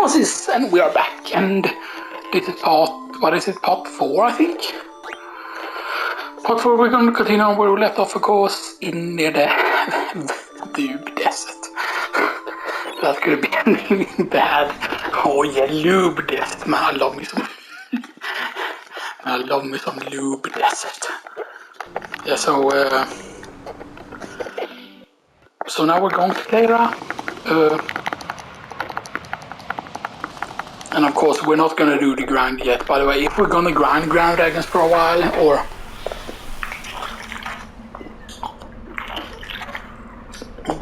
analysis, and we are back, and this is part, what is it, part 4 I think? Part 4 we're going to continue on where we left off, of course, in near the Lube Desert. That could be anything bad. Oh yeah, Lube Desert, man, I love me some Lube Desert. Yeah, so now we're going to Clara. And of course we're not gonna do the grind yet, by the way. If we're gonna grind Grand Dragons for a while, or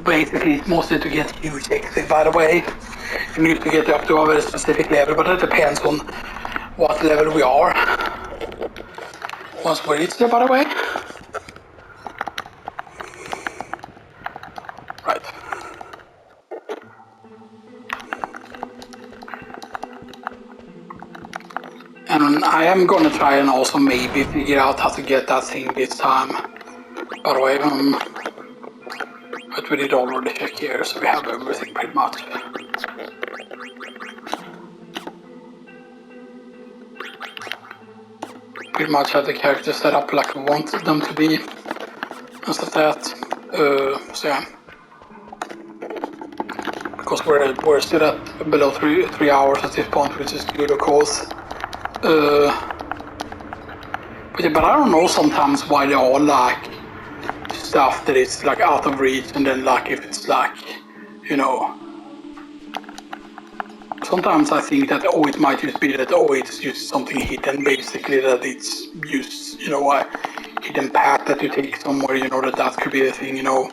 basically it's mostly to get huge XP, by the way. You need to get up to a very specific level, but it depends on what level we are. Once we reach there, by the way. Right. And I am gonna try and also maybe figure out how to get that thing this time. By the way, but we did already check here, so we have everything pretty much. Pretty much have the characters set up like we wanted them to be, and stuff like that. So yeah. Because we're still at below 3 hours at this point, which is good, of course. But I don't know sometimes why they all like stuff that is like out of reach, and then like if it's like, you know, sometimes I think that it might just be that it's just something hidden, basically, that it's just, you know, a hidden path that you take somewhere, you know, that could be the thing, you know.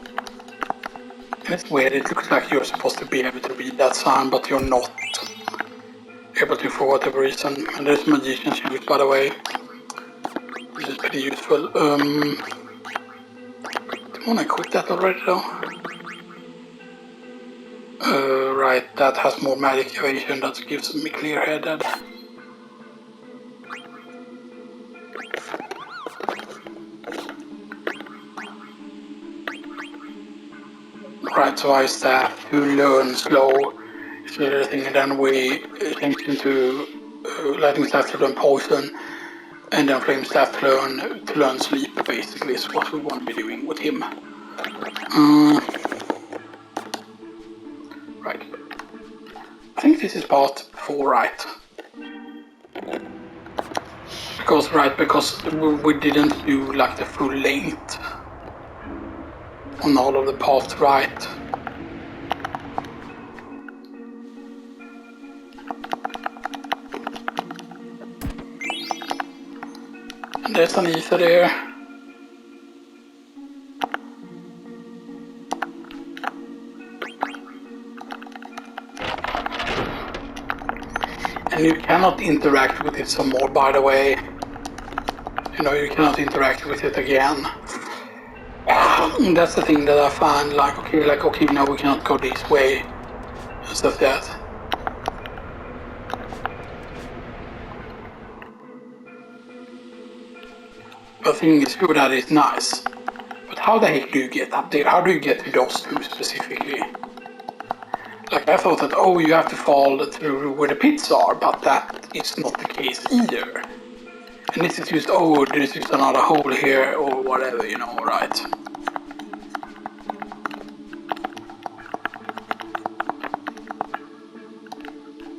And it's weird, it looks like you're supposed to be able to read that sign, but you're not able to for whatever reason. And there's magician's shoes, by the way, which is pretty useful. Didn't want to equip that already though. Right, that has more magic evasion, that gives me clear-headed. Right, so I staff to learn slow is the other thing, and then we change into lightning staff to learn poison, and then flame staff to learn sleep, basically, is what we want to be doing with him. Right. I think this is part 4, right? Because we didn't do like the full length on all of the paths, right? And there's an ether there. And you cannot interact with it some more, by the way. You know, you cannot interact with it again. And that's the thing that I find, like, okay, now we cannot go this way, and stuff like that. The thing is, sure, that is nice. But how the heck do you get up there? How do you get to those two specifically? Like, I thought that, oh, you have to fall through where the pits are, but that is not the case either. And this is just, oh, there's just another hole here, or whatever, you know, right?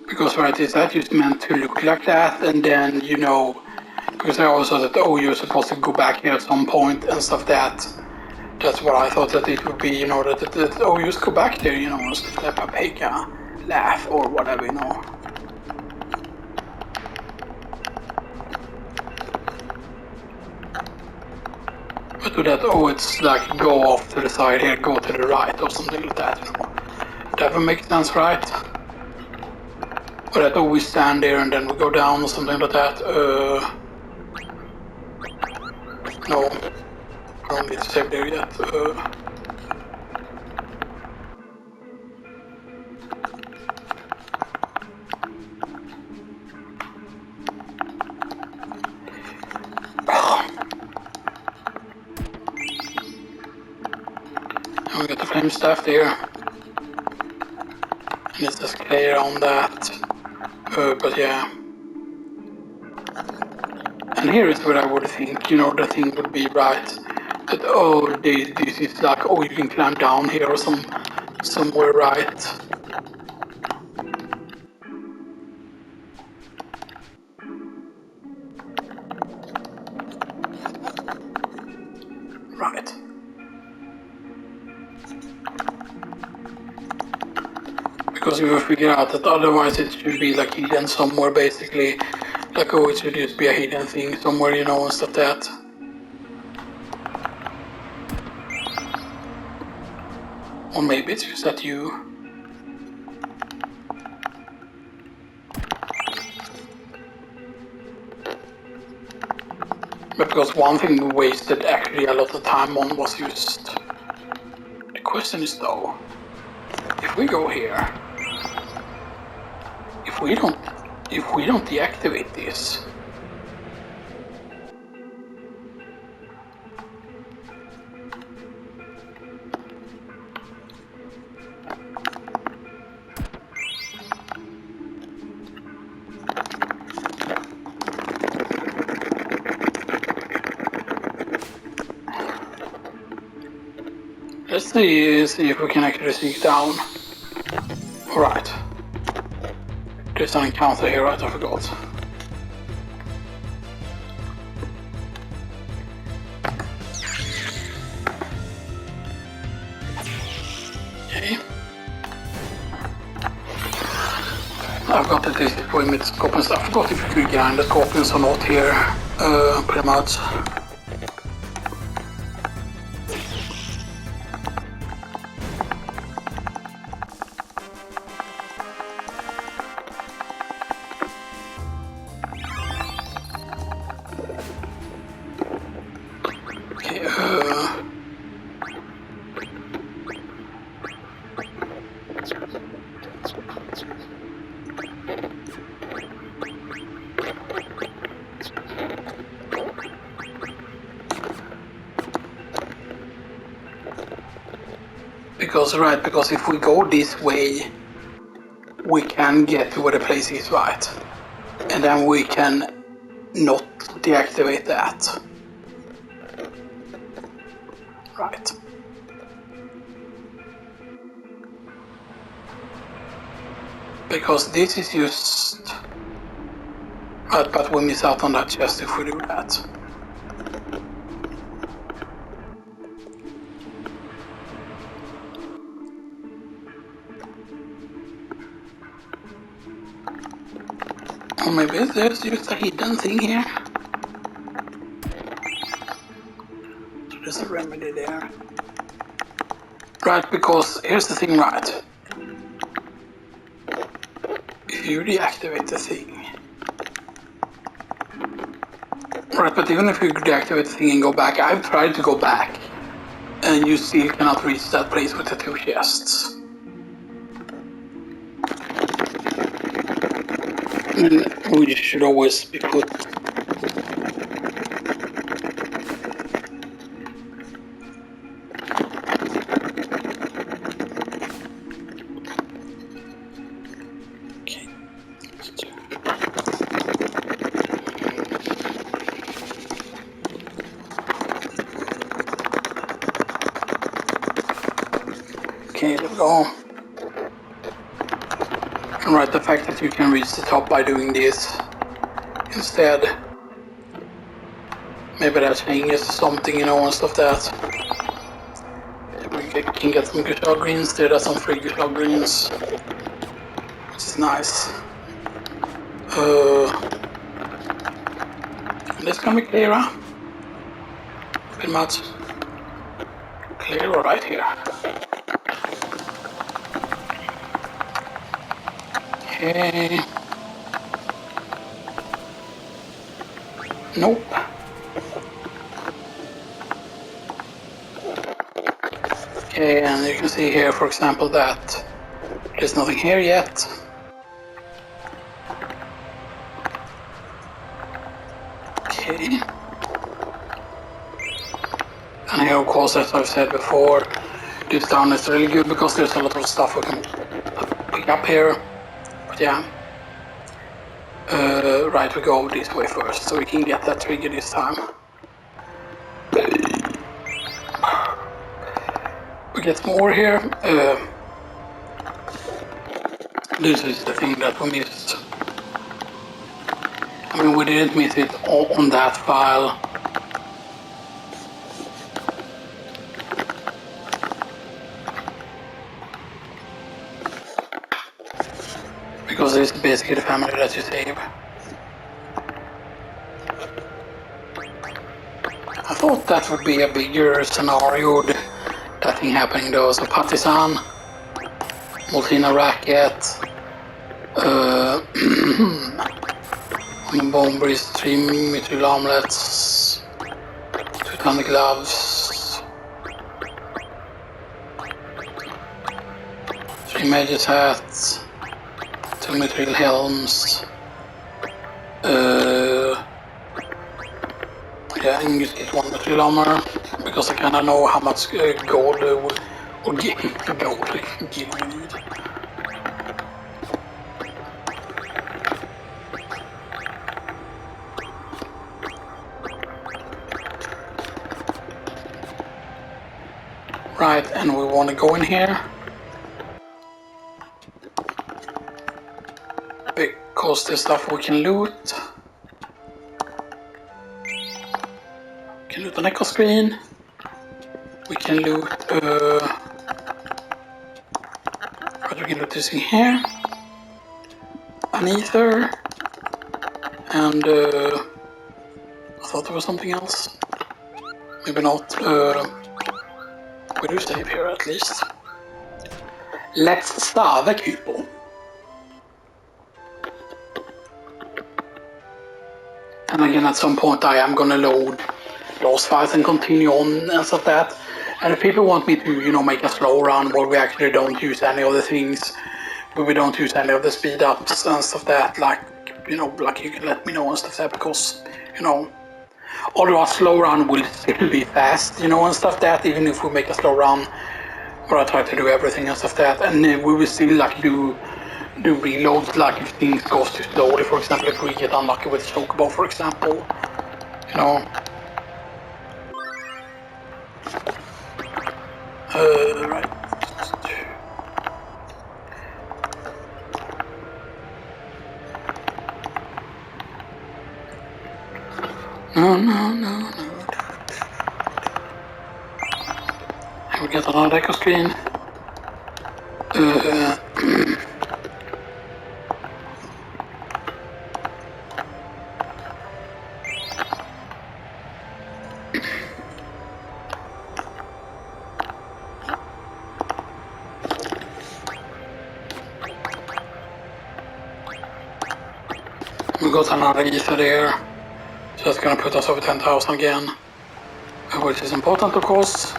Because, right, is that just meant to look like that, and then, you know, because I also thought that, oh, you're supposed to go back here at some point and stuff that. That's what I thought that it would be, you know, that oh, you just go back there, you know, and let Paprika laugh or whatever, you know. But to that, oh, it's like go off to the side here, go to the right or something like that, you know. That would make sense, right? Or that, oh, we stand there and then we go down or something like that. No. I don't need to save there yet. And we got the flame staff there. And it says clear on that. But yeah. And here is where I would think, you know, the thing would be right. That, oh, this is like, oh, you can climb down here or somewhere, right? Right. Because we will figure out that otherwise it should be like hidden somewhere, basically. Like, oh, it should just be a hidden thing somewhere, you know, and stuff like that. Or maybe it's just that you... But because one thing we wasted actually a lot of time on was just... The question is though, if we go here, if we don't deactivate this, let's see if we can actually sneak down. Alright. There's an encounter here, right? I forgot. Okay. I've got that this is with scorpions. I forgot if you could grind the scorpions or not here, pretty much. Because if we go this way, we can get to where the place is, right? And then we can not deactivate that. Right. Because this is just... Right, but we miss out on that chest if we do that. Or maybe there's just a hidden thing here. So there's a remedy there. Right, because here's the thing, right? If you deactivate the thing... Right, but even if you deactivate the thing and go back, I've tried to go back. And you still cannot reach that place with the two chests. We should always be put. Okay. Okay, there we go. Right, the fact that you can reach the top by doing this instead. Maybe that changes something, you know, and stuff that. We can get some guitar greens, there are some free guitar greens. Which is nice. This can be clearer. Pretty much clearer right here. Okay. Nope. Okay, and you can see here, for example, that there's nothing here yet. Okay. And here, of course, as I've said before, this down is really good because there's a lot of stuff we pick up here. But yeah. Right, we go this way first, so we can get that trigger this time. We get more here. This is the thing that we missed. I mean, we didn't miss it on that file. Because it's basically the family that you save. I thought that would be a bigger scenario, that thing happening though. So Partisan, Moltina Racket, Bombers, 3 mithril armlets, 2 thunder gloves, 3 mage's hats, 2 mithril helms, yeah, I can just get 1 mithril armor, because I kinda know how much gold or gear we need. Right, and we want to go in here because there's stuff we can loot. We can loot an echo screen. We can loot. But we can loot this in here. An ether, and I thought there was something else. Maybe not. We do save here at least. Let's start the people. And again, at some point I am gonna load those files and continue on and stuff like that. And if people want me to, you know, make a slow run where we actually don't use any of the things, where we don't use any of the speed ups and stuff like that, like, you know, like you can let me know and stuff like that, because, you know, although a slow run will still be fast, you know, and stuff like that, even if we make a slow run, where I try to do everything and stuff like that, and we will still like do reloads, like if things goes too slowly, for example, if we get unlucky with Chocobo, for example, you know. Right. No. We get another echo screen. We got another ether there, so that's gonna put us over 10,000 again, which is important, of course.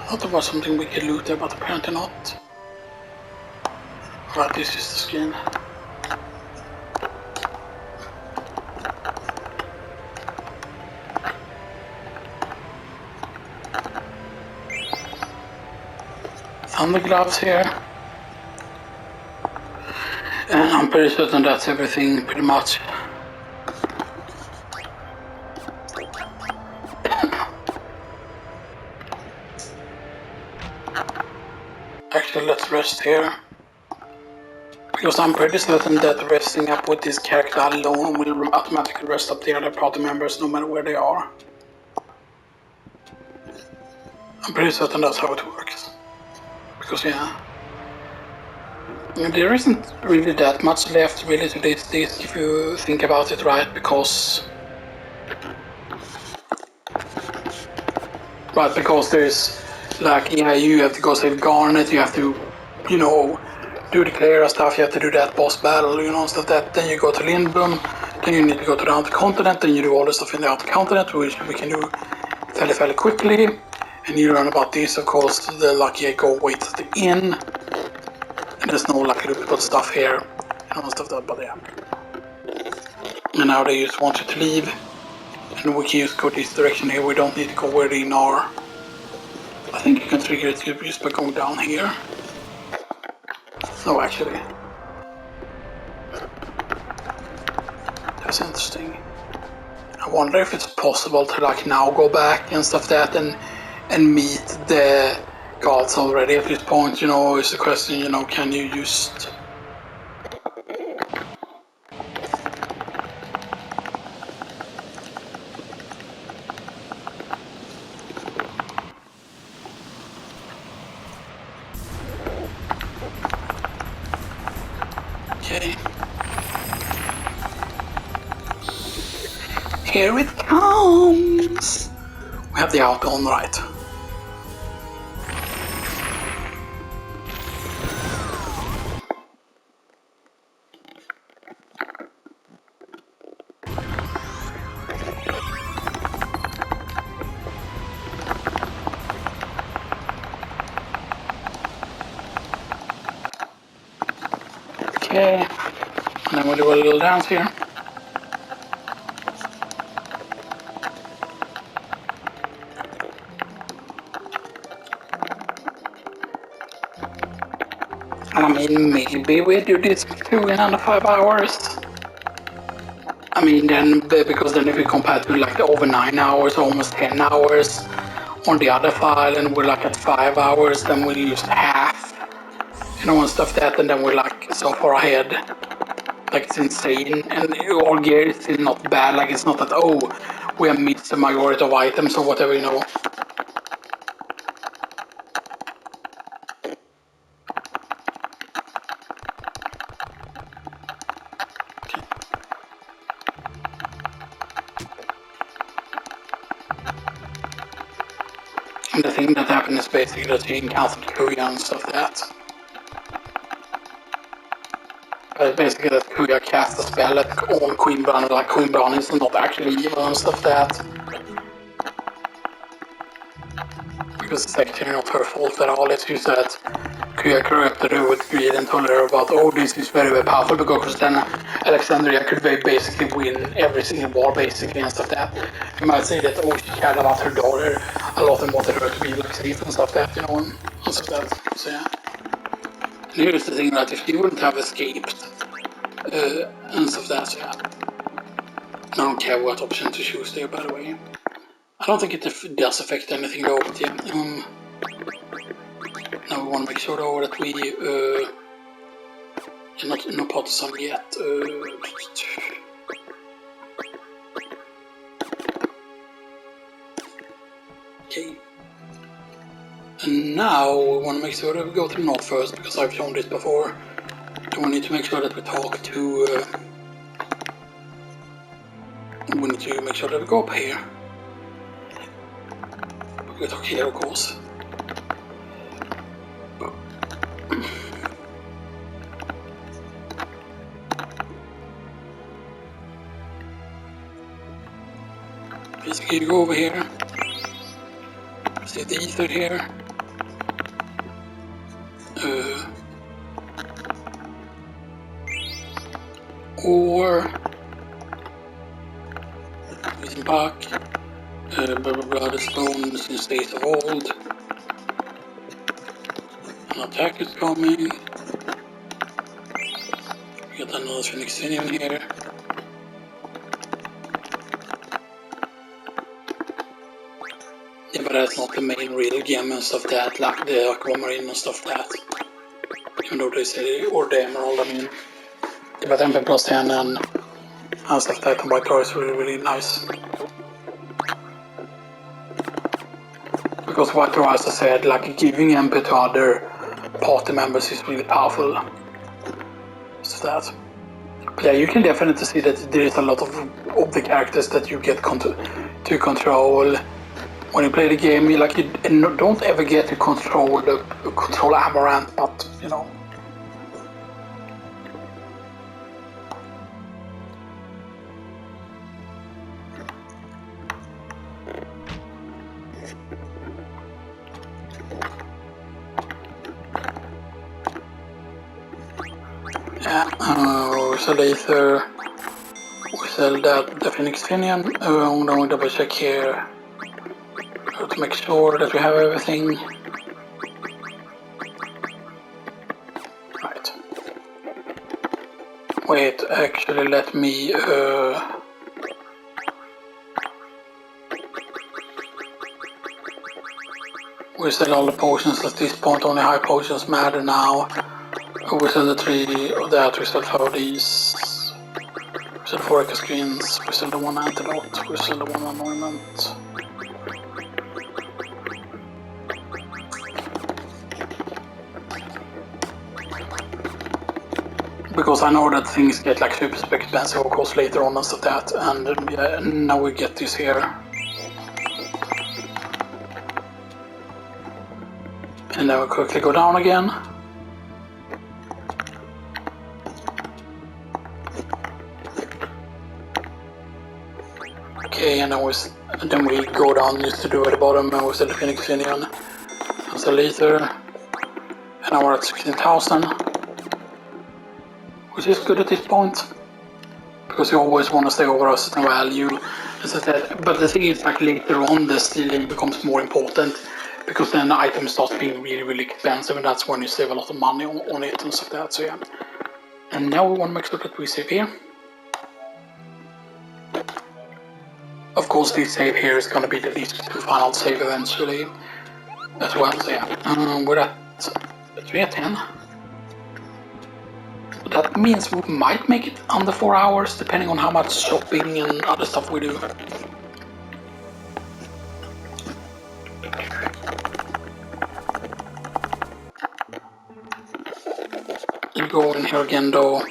I thought there was something we could loot there, but apparently not. Right, this is the skin. Thunder gloves here. And I'm pretty certain that's everything, pretty much. Actually, let's rest here, because I'm pretty certain that resting up with this character alone will automatically rest up the other party members no matter where they are. I'm pretty certain that's how it works. Because yeah, there isn't really that much left really to this if you think about it, right? Because there's like, yeah, you have to go save Garnet, you have to, you know, do the Clara stuff, you have to do that boss battle, you know, stuff that. Then you go to Lindblom, Then you need to go to the outer continent, and you do all the stuff in the outer continent, which we can do fairly quickly. And you learn about this, of course, the lucky go waits at the inn. And there's no lucky duplicate stuff here, and all stuff that, but yeah. And now they just want you to leave, and we can just go this direction here. We don't need to go where the inn are. I think you can trigger it just by going down here. No, actually. That's interesting. I wonder if it's possible to like now go back and stuff that and meet the gods already at this point, you know, is the question, you know, can you just... Okay. Here it comes! We have the auto on right. Okay, and then we'll do a little dance here. I mean, maybe we do this 2 in under 5 hours. I mean, then, because then if we compare to like the over 9 hours, almost 10 hours on the other file, and we're like at 5 hours, then we use half, you know, and stuff that, and then we're like so far ahead. Like, it's insane, and all gear is still not bad. Like, it's not that, oh, we have missed the majority of items or whatever, you know. Okay. And the thing that happened is basically that you encountered Kuya and stuff that. Basically that Kuya cast a spell at all Queen Brownie, like Queen Brownie is not actually evil and stuff that. Because it's actually not her fault at all, it's just that Kuya corrupted her with greed and told her about, oh, this is very, very powerful, because then Alexandria could basically win every single war, basically, and stuff that. You might say that, oh, she cared about her daughter a lot and wanted her to be like safe and stuff that, you know, and stuff that, so yeah. And here's the thing, that if she wouldn't have escaped, and stuff that, so yeah. I don't care what option to choose there, by the way. I don't think it does affect anything though, but yeah. Now we want to make sure though that we not partisan yet. Okay. And now we want to make sure that we go to the north first, because I've shown this before. Then we need to make sure that we talk to... we need to make sure that we go up here. We talk here, of course. Basically, you go over here. See the ether here. Or using back. Blah blah blah, the stones in state of old. An attack is coming. We got another Phoenix in here. Yeah, but that's not the main real game and stuff that, like the aquamarine and stuff that. Even though they say, or the emerald, I mean. Yeah, but MP plus 10 and stuff that, and white car is really, really nice. Because white car, as I said, like giving MP to other party members is really powerful. So that. But yeah, you can definitely see that there is a lot of the characters that you get to control. When you play the game, you don't ever get to control Amaranth, but you know. Yeah, we sell ether. We sell that the Phoenix Finion. I'm going to double check here to make sure that we have everything. Right. Wait, actually let me we sell all the potions at this point, only high potions matter now. We sell the 3 of that, we sell 4 of these. We sell 4 echo screens, we sell the 1 antidote, we sell the 1 anointment. Because I know that things get like super expensive of course later on and stuff that, and yeah, now we get this here. And then we quickly go down again. Okay, and then we go down just to do at the bottom, and we sell the Phoenix Finion, and sell ether, and now we're at 16,000, which is good at this point, because you always want to stay over a certain value, as I said. But the thing is, like later on, the stealing becomes more important, because then the item starts being really expensive, and that's when you save a lot of money on it and stuff like that. So yeah. And now we want to make sure that we save here. Of course, this save here is going to be the least final save eventually as well. So yeah, we're at 3:10. That means we might make it under 4 hours, depending on how much shopping and other stuff we do. You go in here again though,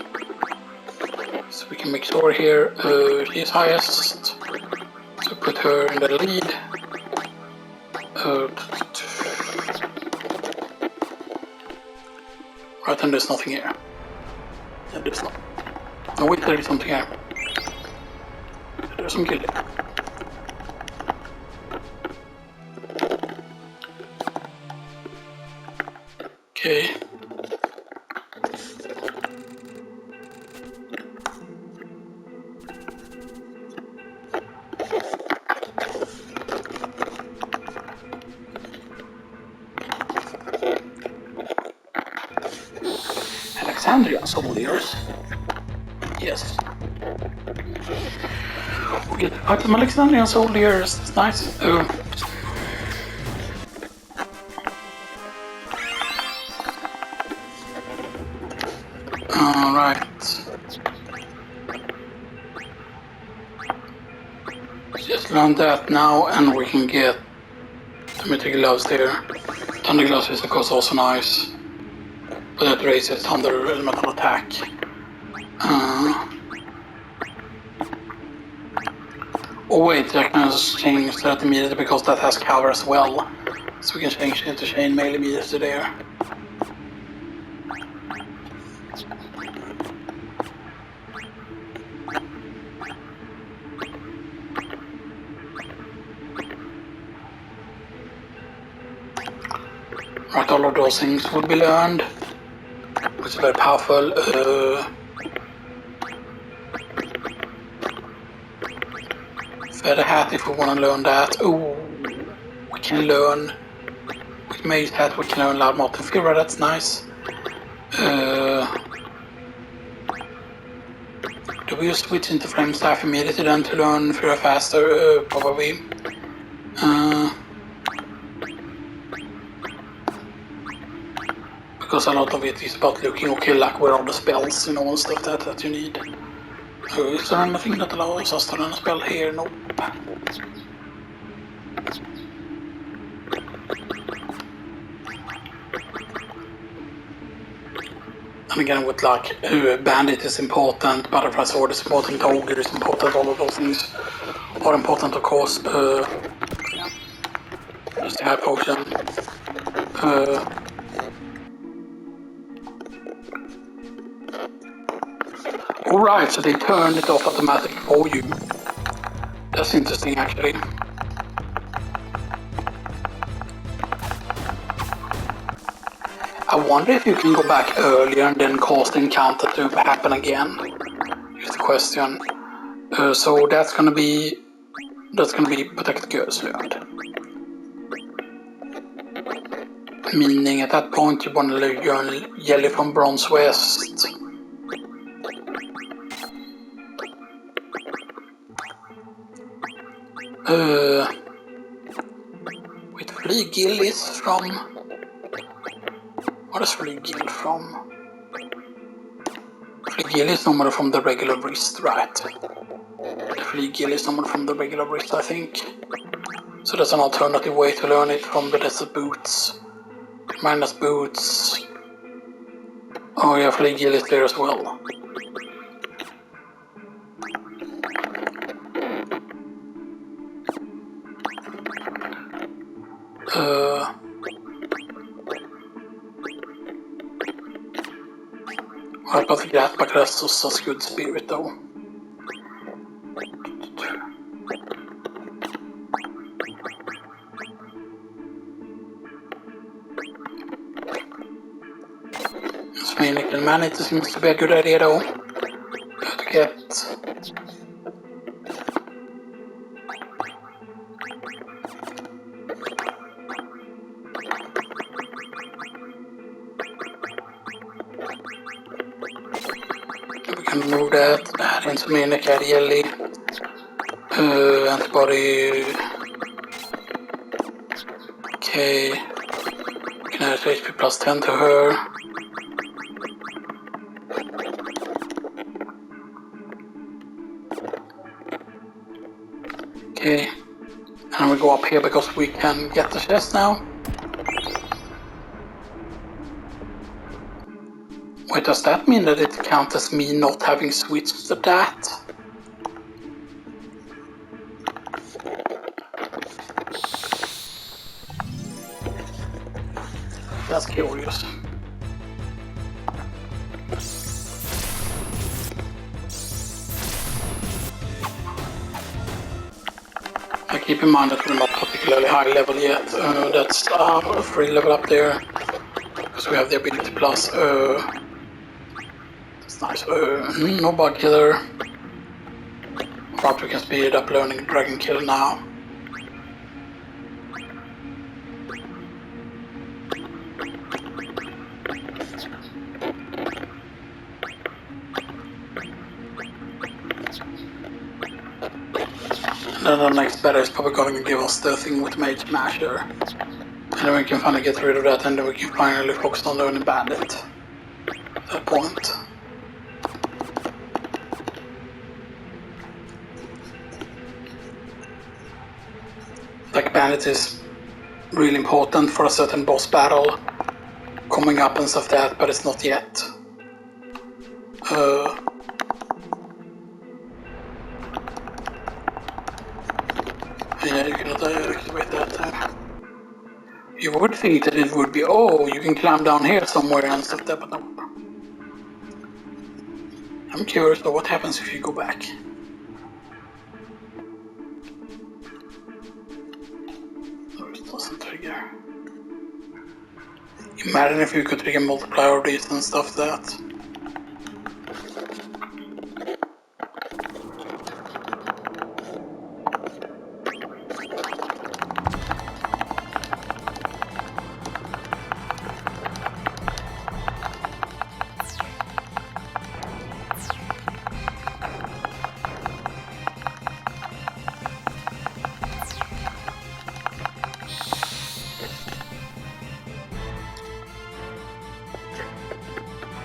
so we can make sure here she is highest. So put her in the lead. Right, and there's nothing here. Yeah, there's not. No, wait, there is something here. There's some kill here. Okay. Alexandria soldiers. Yes. We get item Alexandrian soldiers. That's nice. Alright. Just learn that now, and we can get the mythic gloves there. Thunder gloves is of course also nice. But that raises thunder elemental attack. Oh wait, I can change that immediately because that has cover as well. So we can change it to chain mail immediately there. Right, all of those things would be learned, which is very powerful. Feather hat if we want to learn that. Ooh, we can learn with Mage Hat, we can learn Loud Mouth and Fever, that's nice. Do we just switch into Flame Staff immediately then to learn Fever faster? Probably. Because a lot of it is about looking okay, like where all the spells, you know, and stuff that you need. Is there anything that allows us to learn a spell here? Nope. And again, with like Bandit is important, Butterfly Sword is important, Ogre is important, all of those things are important, of course. Just the high potion. Alright, so they turned it off automatically for you. That's interesting, actually. I wonder if you can go back earlier and then cause the encounter to happen again. Is the question. So that's gonna be protect Göslöd. Meaning at that point you want to learn Jelly from Bronze West. With Flygil is from... What is Flygil from? Flygil is normally from the regular wrist, right? The Flygil is normally from the regular wrist, I think. So that's an alternative way to learn it from the Desert Boots. Minus Boots. Oh yeah, Flygil is there as well. What about the Gratback Restos good spirit though? Nickel Manatee seems to be a good idea though. To get... We can move that, add in some Minicat Jelly. Antibody... Okay. We can add HP plus 10 to her. Okay, and we go up here because we can get the chest now. Wait, does that mean that it counts as me not having switched to that? That's curious. Keep in mind that we're not particularly high level yet. That's a free level up there. Because we have the ability plus. That's nice. No bug killer. Perhaps we can speed up learning Dragon Kill now. And then the next battle is probably going to give us the thing with Mage Smasher. And then we can finally get rid of that, and then we can finally focus on learning Bandit. At that point. Like Bandit is really important for a certain boss battle coming up and stuff like that, but it's not yet. Yeah, you cannot activate that. You would think that it would be, oh, you can climb down here somewhere and stuff like that, but no. I'm curious though, what happens if you go back? No, it doesn't trigger. Imagine if you could trigger multiplier of these and stuff like that.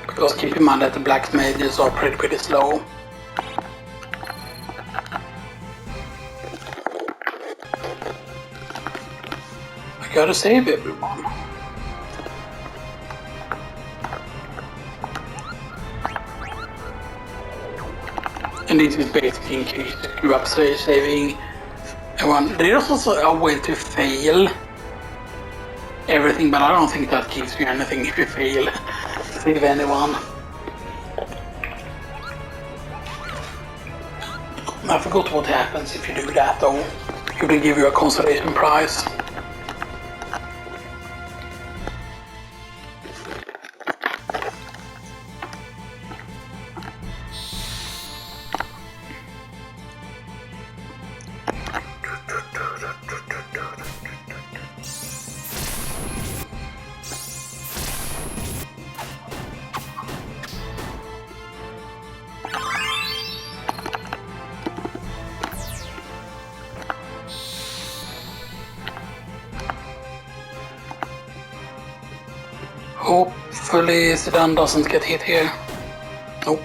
Because keep in mind that the black mages are pretty slow. I gotta save everyone. And this is basically in case you up saving everyone. There is also a way to fail everything, but I don't think that gives you anything if you fail. Save anyone. I forgot what happens if you do that though. It will give you a consolation prize. Hopefully Zidane doesn't get hit here. Nope.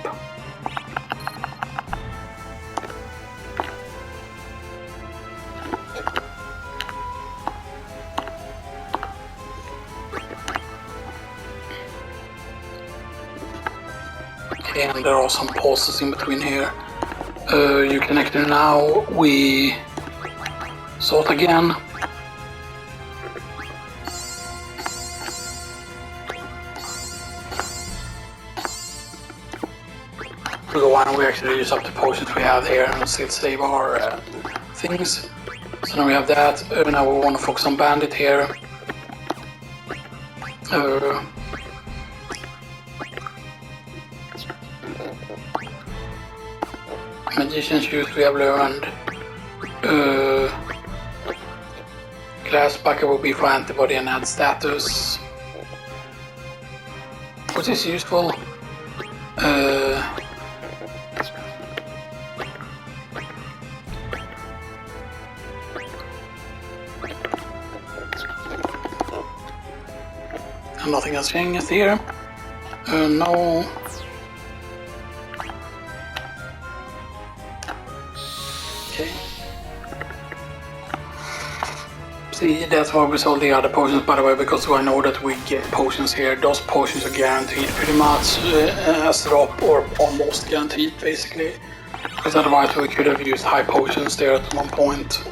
Okay, and there are some pauses in between here. You connect it now. We sort again. We go on, we actually use up the potions we have here and still save our things. So now we have that. Now we want to focus on Bandit here. Magician's shoes we have learned. Glass bucket will be for antibody and add status, which is useful. And nothing has changed here. No. Okay. See, that's why we sold the other potions, by the way, because I know that we get potions here. Those potions are guaranteed pretty much as drop, or almost guaranteed, basically. Because otherwise we could have used high potions there at one point.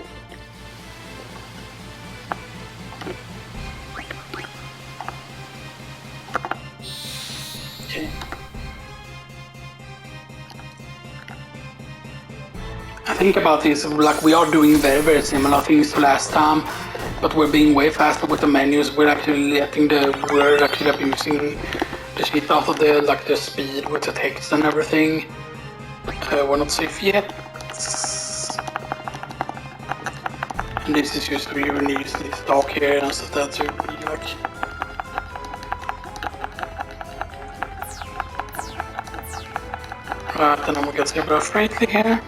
Okay. I think about this, like we are doing very, very similar things to last time, but we're being way faster with the menus. We're actually abusing the shit out of the speed with the text and everything. We're not safe yet. And this is just where you need this dock here and stuff that to be like. Right, and then we get Zebra Friendly here.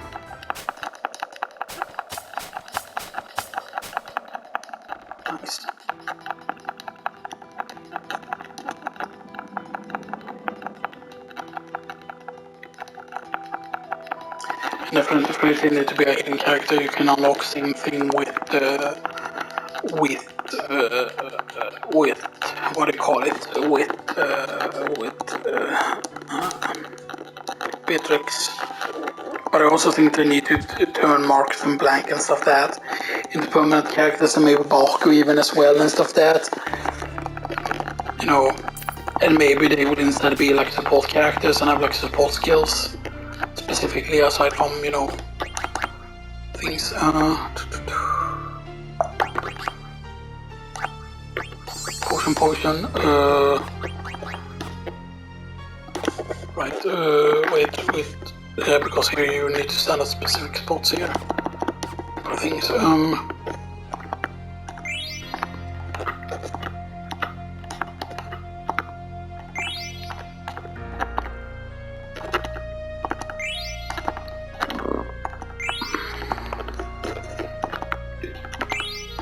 Nice. Definitely Friendly need to be a hidden character. You can unlock same thing with what do you call it? Beatrix. But I also think they need to turn Marcus and Blank and stuff that into permanent characters, and maybe Baku even as well and stuff that. You know, and maybe they would instead be like support characters and have like support skills. Specifically aside from, you know, things. Potion. Right, wait. Because here you need to stand at specific spots here. For things.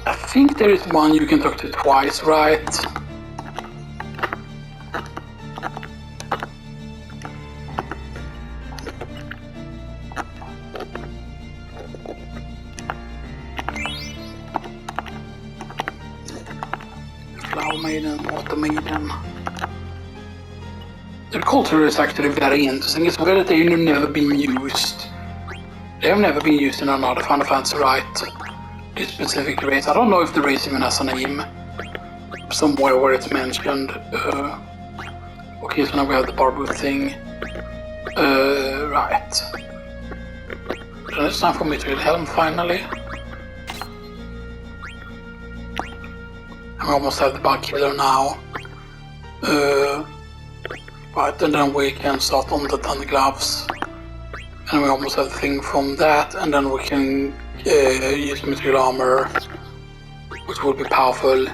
I think there is one you can talk to twice, right? Flower Maiden, Water Maiden. The culture is actually very interesting. It's weird that they've never been used. They have never been used in another Final Fantasy, right? This specific race. I don't know if the race even has a name. Somewhere where it's mentioned. Okay, so now we have the Barbu thing. Right. So it's time for Mithril Helm finally. And we almost have the Bug Killer now. Right, and then we can start on the Thunder Gloves. And we almost have the thing from that, and then we can use Mithril Armor, which will be powerful.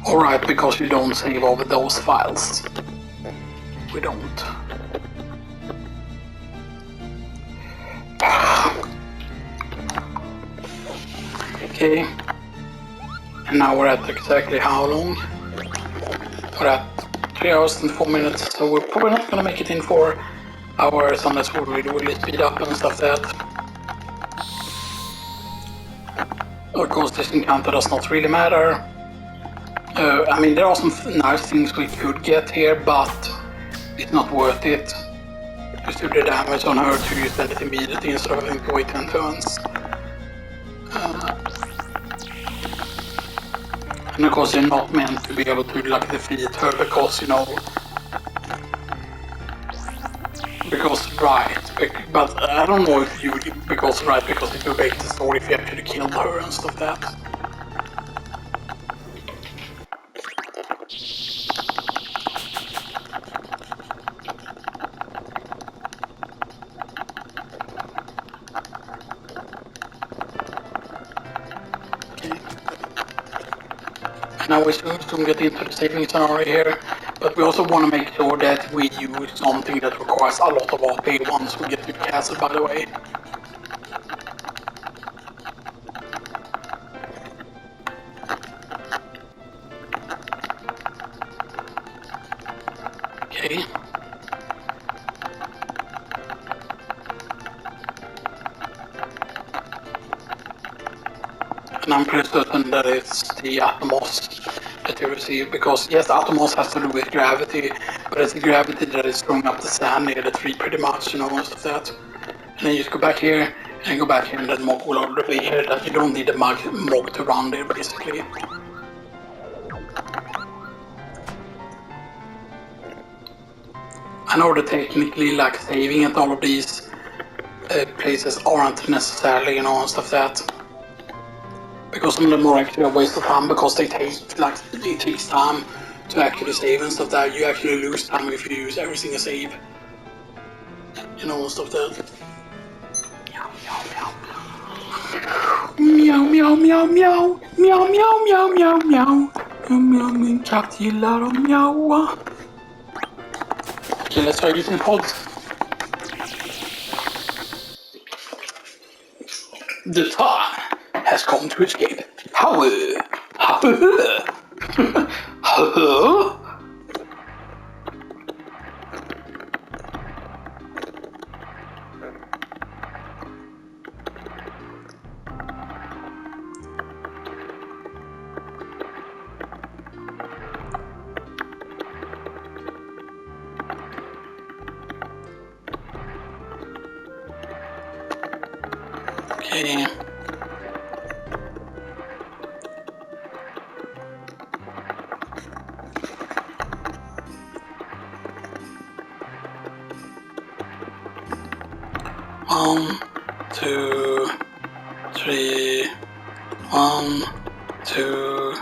Alright, because you don't save over those files. We don't. Okay. And now we're at exactly how long? We're at 3 hours and 4 minutes, so we're probably not gonna make it in 4 hours unless we really speed up and stuff like that. Of course, this encounter does not really matter. I mean, there are some nice things we could get here, but it's not worth it. Just do the damage on her to use that immediately instead of having to wait 10 turns. And of course, you're not meant to be able to like defeat her because, you know, because right, but I don't know if you, because it would make the story if you actually killed her and stuff like that. Now we soon get into the saving scenario here, but we also want to make sure that we use something that requires a lot of AP once we get to the castle, by the way. Okay. And I'm pretty certain that it's the Atomos that you receive, because yes, Atomos has to do with gravity, but it's the gravity that is throwing up the sand near the tree pretty much, you know, most of that. And then you just go back here, and go back here, and then Mog will already be here, that you don't need the Mog to run there, basically. I know that technically, like, saving at all of these places aren't necessarily, you know, and stuff like that. Because some of them are actually a waste of time because they take, like, it takes time to actually save and stuff that. You actually lose time if you use every single save. You know, and stuff that. Meow, meow, meow. Meow, meow, meow, meow. Meow, meow, meow, meow, meow. Meow, min katt gillar att mjaua. Okay, let's try using pods. The time has come to escape. How? Okay. One, two, three. 1, 2,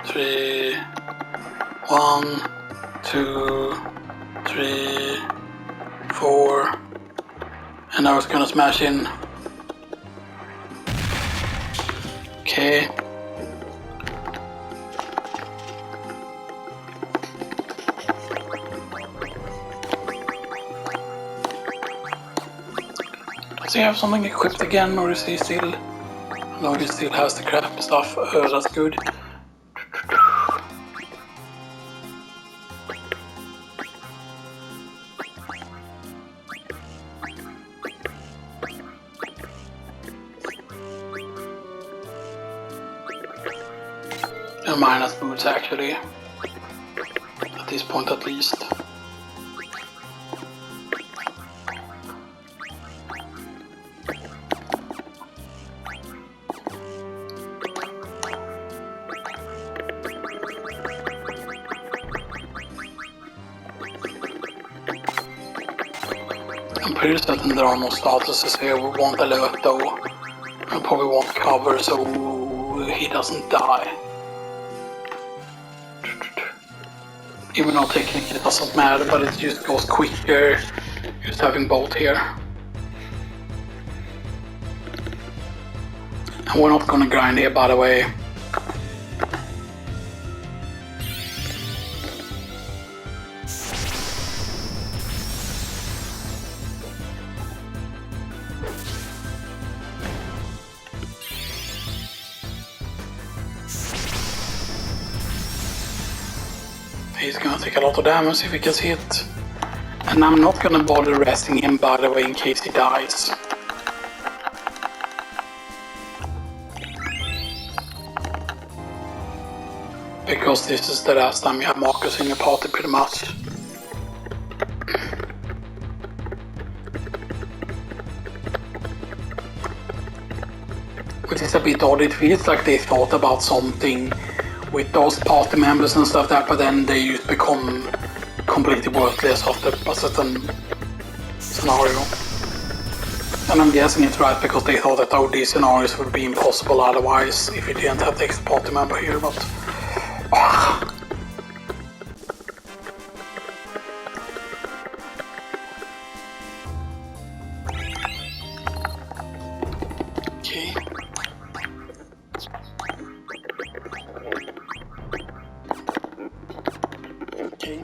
3. 1, 2, 3, 4. And now it's gonna smash in. Okay. Does he have something equipped again, or is he still? No, he still has the crap stuff. That's good. They're minus boots actually. At this point at least. I'm pretty certain there are no statuses here. We won't alert though. We probably won't cover so he doesn't die. Even though technically it doesn't matter, but it just goes quicker just having both here. And we're not gonna grind here, by the way. He's gonna take a lot of damage if he gets hit. And I'm not gonna bother resting him, by the way, in case he dies. Because this is the last time you have Marcus in your party, pretty much. Which is a bit odd. It feels like they thought about something with those party members and stuff that, but then they just become completely worthless after a certain scenario. And I'm guessing it's right because they thought that these scenarios would be impossible otherwise if you didn't have the extra party member here, but... Okay. Okay.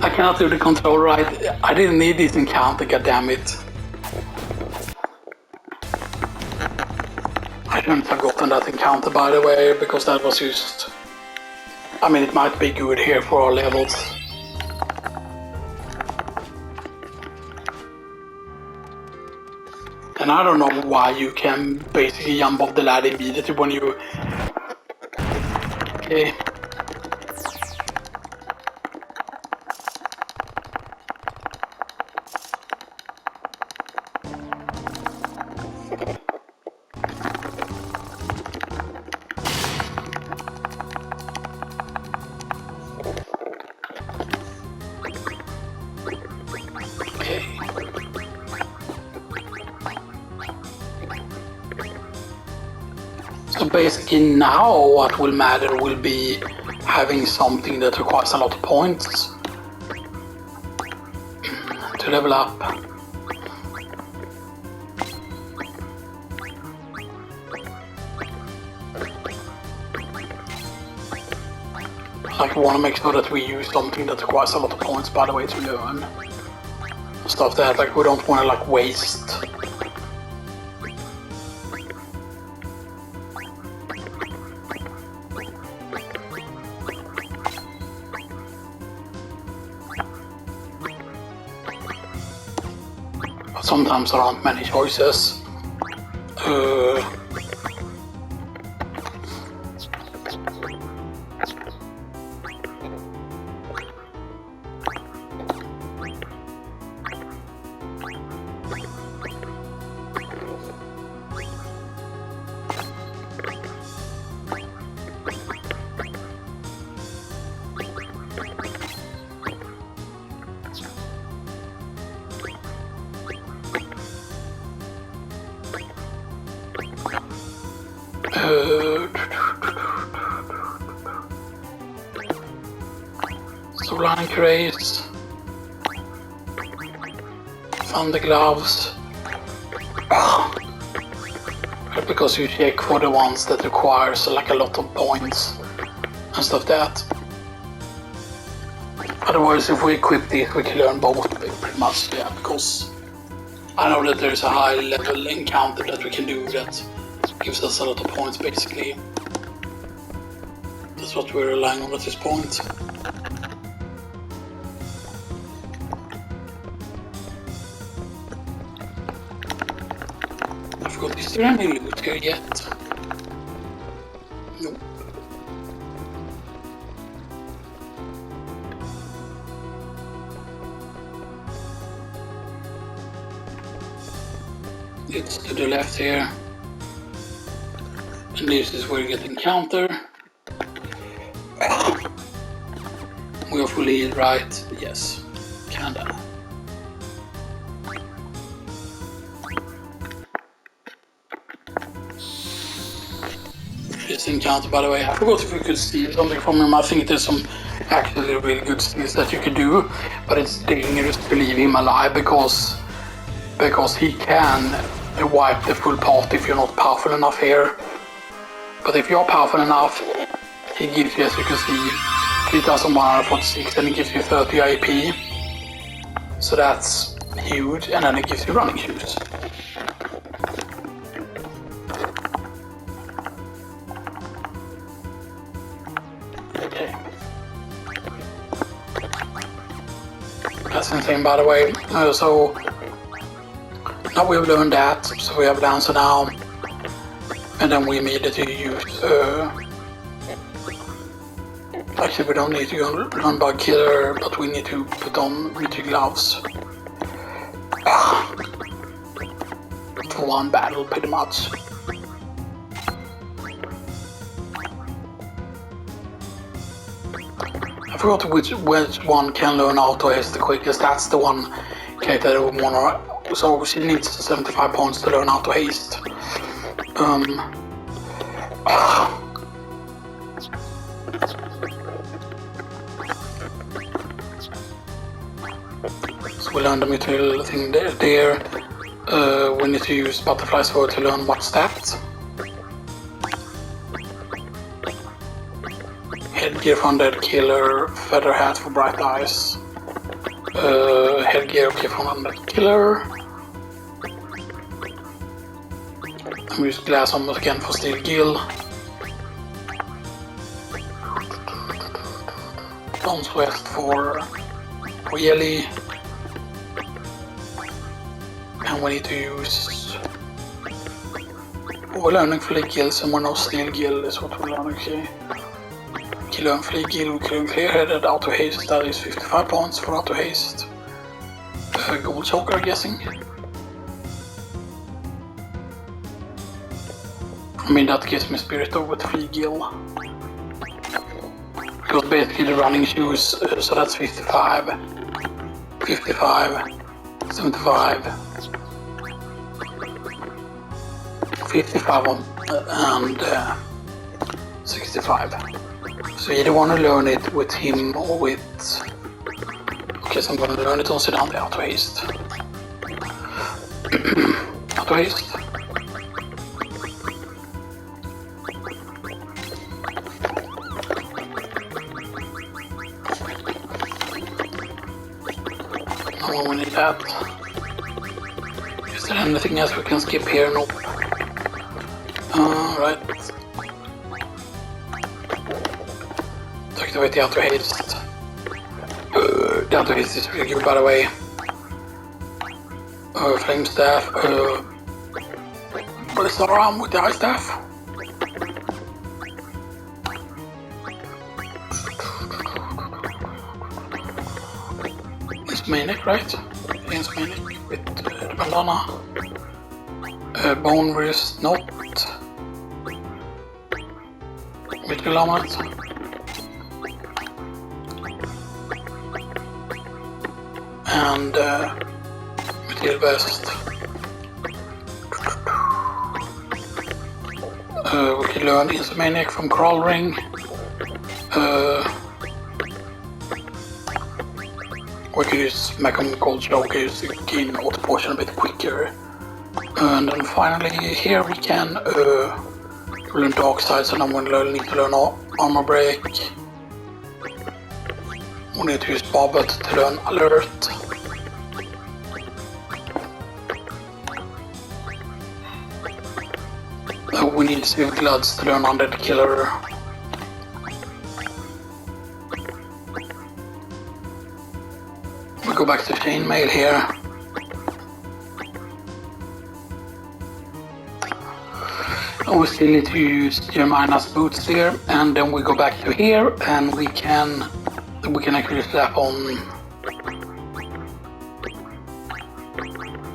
I cannot do the control right. I didn't need this encounter, goddammit. I shouldn't have gotten that encounter, by the way, because that was just... I mean, it might be good here for our levels. And I don't know why you can basically jump off the ladder immediately when you... Okay. So basically now what will matter will be having something that requires a lot of points to level up. Like, we want to make sure that we use something that requires a lot of points, by the way, to learn. Stuff that, like, we don't want to, like, waste. But sometimes there aren't many choices. Solar Craze, Thunder Gloves, because you check for the ones that requires like a lot of points and stuff that. Otherwise, if we equip this, we can learn both pretty much, yeah, because I know that there's a high level encounter that we can do that gives us a lot of points, basically. That's what we're relying on at this point. I forgot, is there any loot here yet? Nope. It's to the left here. And this is where you get encounter. We are fully healed, right? Yes. Kinda. This encounter, by the way, I forgot if we could steal something from him. I think there's some actually really good steals that you could do, but it's dangerous to leave him alive because he can wipe the full party if you're not powerful enough here. But if you're powerful enough, he gives you, as you can see, 3,146 and he gives you 30 IP. So that's huge, and then it gives you running shoes. Okay. That's insane, by the way. So now we've learned that, so we have Dancer now, and then we immediately use. Actually, we don't need to learn Bug Killer, but we need to put on Retreat Gloves. For one battle, pretty much. I forgot which one can learn auto haste the quickest. That's the one character that we want to. So she needs 75 points to learn auto haste. So we learned the material thing there. We need to use Butterfly Sword to learn what's that. Headgear for Undead Killer, Feather Hat for Bright Eyes. Headgear okay for Undead Killer. And we use Glass Armor again for Steel Gill. Bones West for Yelly. And we need to use. We're learning Flea Gills and we're not Steel Gill is what we're learning here. We can learn Flea Gill, we can learn Clear-Headed, Auto Haste, that is 55 points for Auto Haste. Gold Choker, I'm guessing. I mean, that gives me Spirit Dog with Flea Gill. Because basically the running shoes, so that's 55, 55, 75. 55 and 65. So you either want to learn it with him or with. Okay, so I'm going to learn it on Sedan, the Auto Haste. Auto Haste. No, we need that. Is there anything else we can skip here? Nope. Right. To activate the Auto Haste. The Auto Haste is really good, by the way. Flame Staff. Ballista Arm with the Ice Staff. It's Manic, right? It's Manic with the bandana. Bone Wrist, nope. Mythical Helmet. And Mythical Vest. We can learn Insomaniac from Crawl Ring. We can use Macam Gold Showcase to gain auto potion a bit quicker. And then finally here we can learn Dark Side, so now we need to learn Armor Break. We need to use Bobbet to learn Alert. We need Civil Gloods to learn Undead Killer. We go back to Chainmail here. And we still need to use Jeremiah's boots there, and then we go back to here, and we can actually slap on.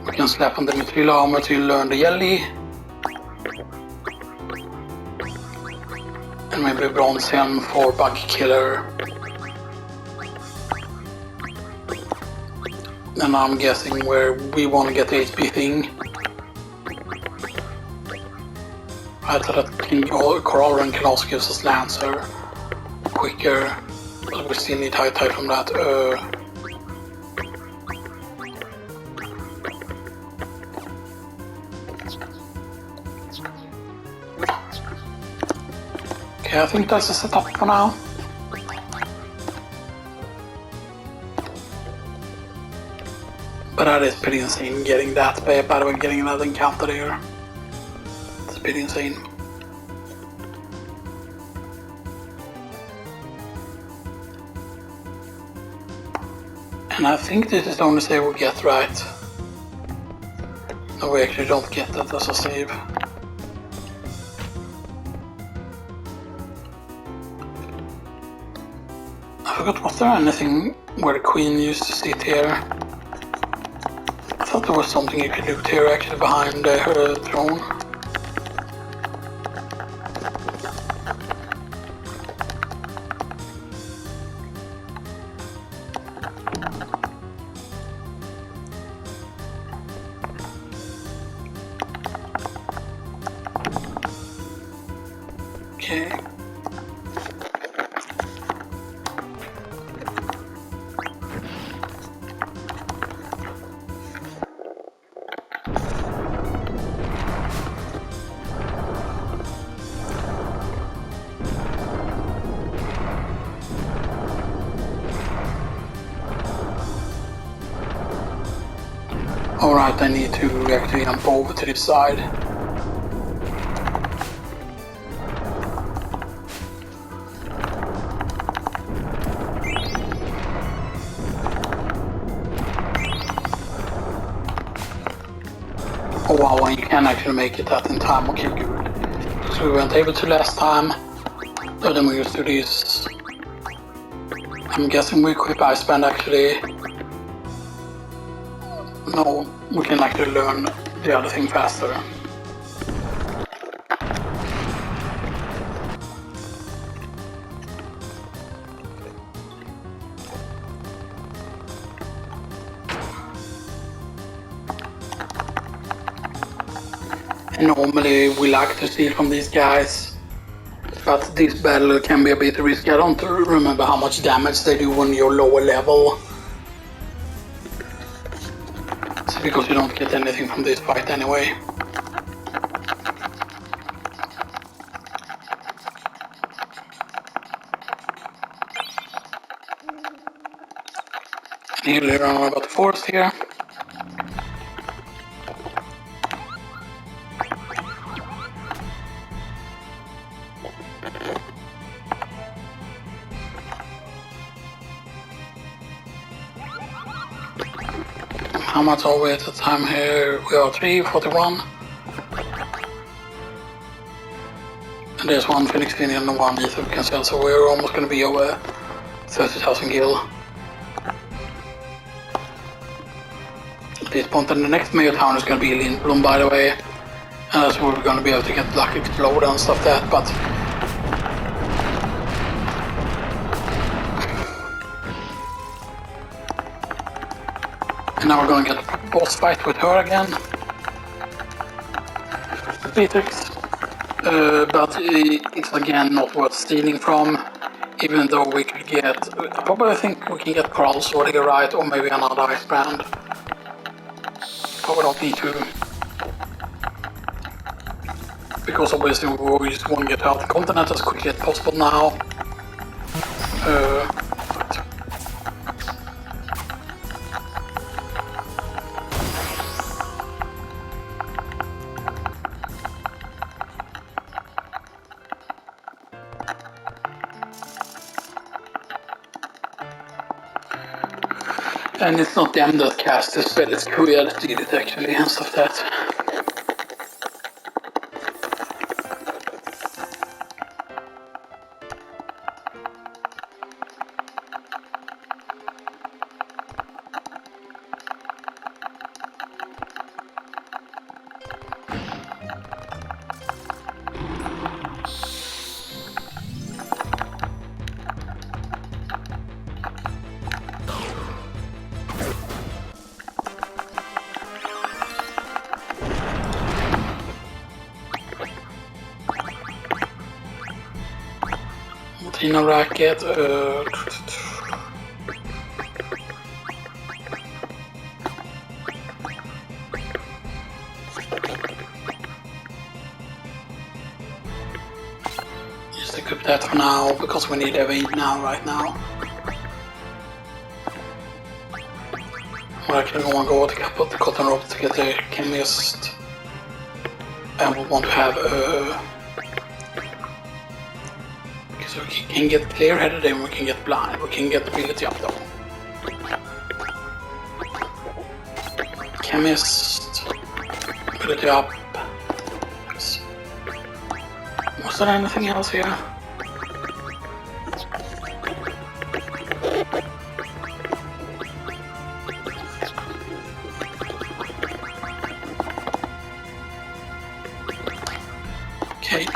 We can slap on the Material Armor to learn the Jelly. And maybe Bronze Helm for Bug Killer. And I'm guessing where we want to get the HP thing. I thought that Coral Ring can also give us Lancer quicker, but we still need high tide from that. Okay, I think that's the setup for now. But that is pretty insane getting that. By the way, getting another encounter there. It's pretty insane. And I think this is the only save we get right. No, we actually don't get that as a save. I forgot, was there anything where the queen used to sit here? I thought there was something you could loot here actually behind her throne. Okay. Alright, I need to actually jump over to this side. Oh wow, and you can actually make it that in time, okay good. So we weren't able to last time, so then we just do this. I'm guessing we equip Ice Band actually. No, we can actually learn the other thing faster. And normally we like to steal from these guys, but this battle can be a bit risky. I don't remember how much damage they do when you're lower level. It's because you don't get anything from this fight anyway. Nearly around about the forest here. How much are we at the time here? We are 341. And there's one Phoenix Pin and one Ether we can sell, so we're almost going to be over 30,000 gil. At this point, and the next major town is going to be Lindblom, by the way. And that's where we're going to be able to get Lucky Exploder and stuff like that, but and now we're going to get a boss fight with her again. FFIX. But it's again not worth stealing from, even though we could get, probably I think we can get Coral Sword here, right, or maybe another Ice Brand. Probably don't need to, because obviously we always want to get out the continent as quickly as possible now. And it's not them that cast the spell, it's Kuya that did it actually and stuff like that. Tina Racket, just equip that for now, because we need evade now, right now. Or I actually want to go to the cotton rope to get the chemist. And we want to have okay, so we can get clear-headed and we can get blind. We can get ability up though. Chemist, ability up. Was there anything else here? Okay.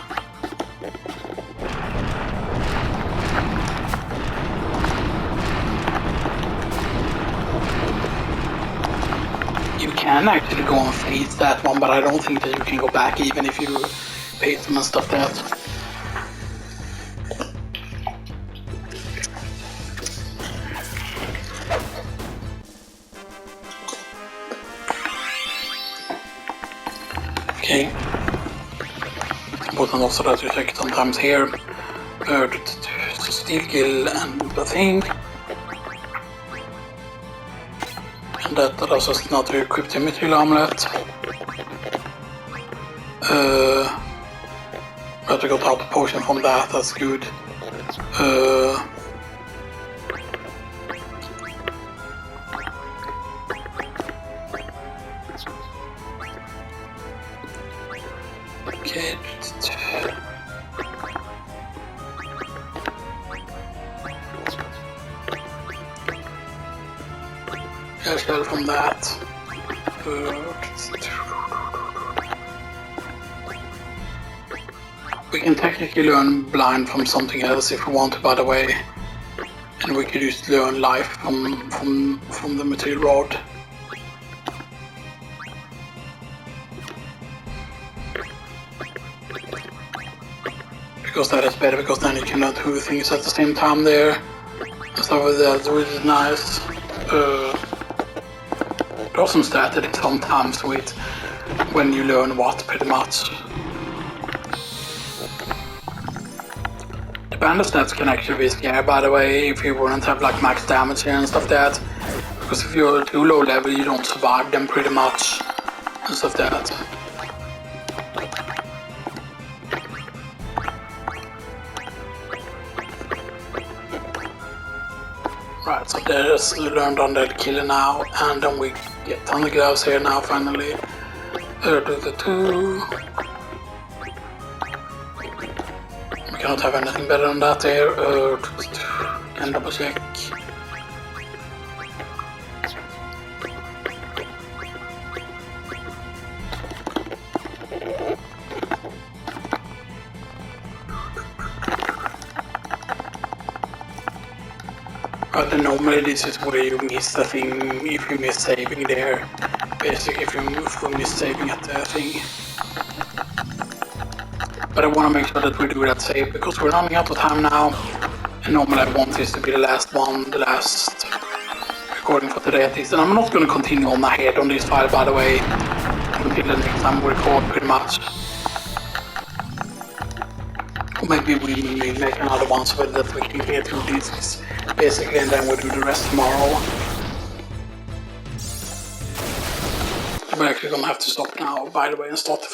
You can actually go and freeze that one, but I don't think that you can go back even if you paste them and stuff that. Okay. Important also that you check sometimes here. Steel kill and the thing. And that allows us not to equip the material amulet. But we got out the potion from that, that's good. Okay. Let's go from that. We can technically learn blind from something else if we want to, by the way. And we could just learn life from the material rod. Because that is better, because then you can learn two things at the same time there. And stuff like that, which is nice. There are some strategies sometimes with when you learn what, pretty much. The bandit stats can actually be scary, by the way, if you wouldn't have like max damage here and stuff like that. Because if you're too low level, you don't survive them pretty much and stuff like that. Right, so there's learned on that killer now, and then we get Thunder Gloves here now finally. We cannot have anything better than that here. Can double check. But normally this is where you miss the thing if you miss saving there. Basically if you miss saving at the thing. But I want to make sure that we do that save because we're running out of time now. And normally I want this to be the last one, the last recording for today at least. And I'm not going to continue on my head on this file, by the way, until the next time we record pretty much. Or maybe we make another one so that we can get through this basically, and then we'll do the rest tomorrow. We're actually gonna have to stop now, by the way, and start the